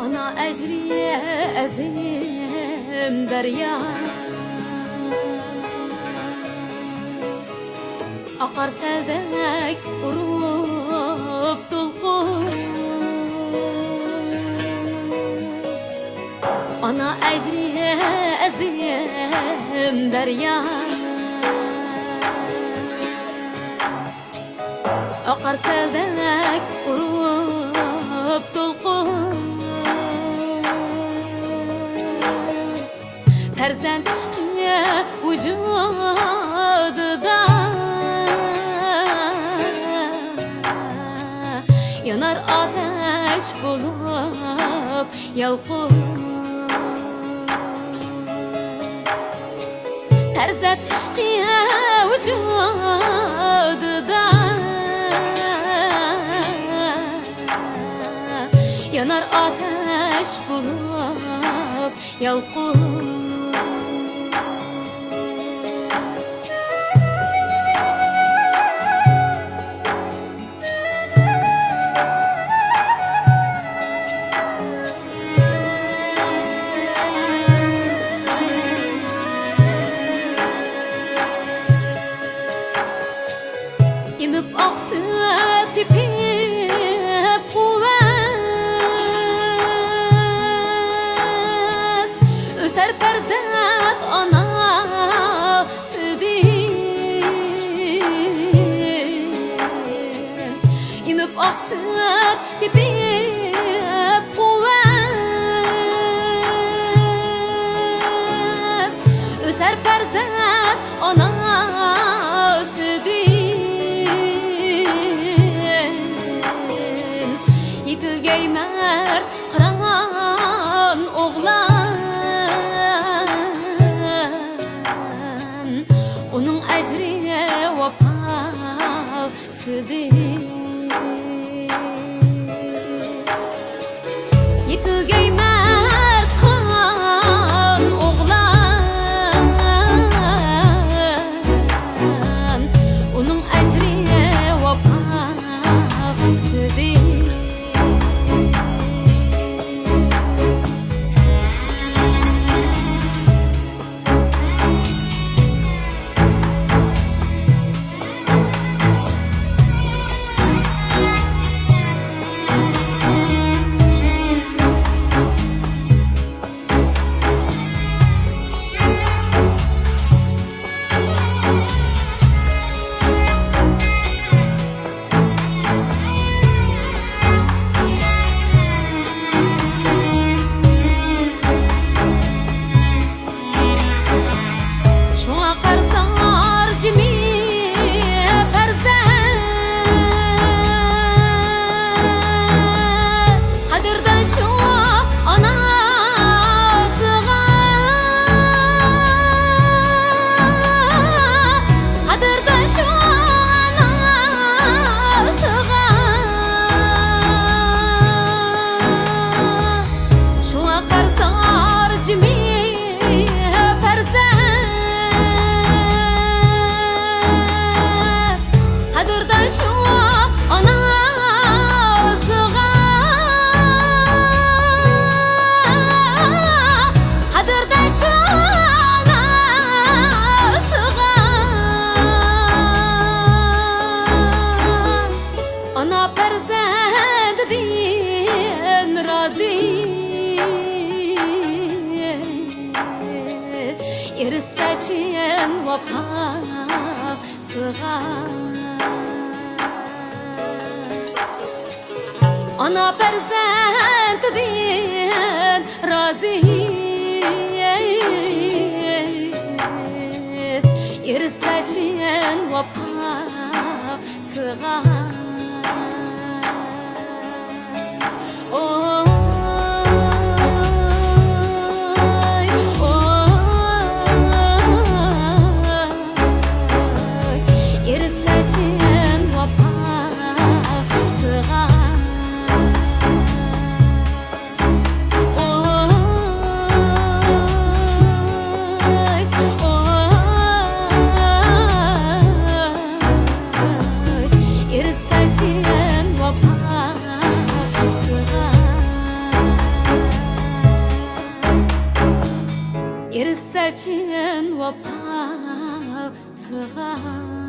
Ana ecriye ezim derya, akar seldek urup dolqun. Ana ecriye ezim derya, akar seldek urup dolqun. Ferzend işkiye vücududa yanar ateş bulup yalqın. Ferzend işkiye vücududa yanar ateş bulup yalqın. İmip aksı tipip kuvvet, öser perzent anasıdır. İmip aksı tipip kuvvet, öser perzent anasıdır. Yitilgeymer kıran oğlan, onun ecriye vefasıdır. Yitilgeymer kıran oğlan, onun ecriye vefasıdır. Ana perzend din razı, yeri seçen vefasıga. Ana perzend din razı, yeri seçen vefasıga. Yeri seçen يرسچن و پا صغار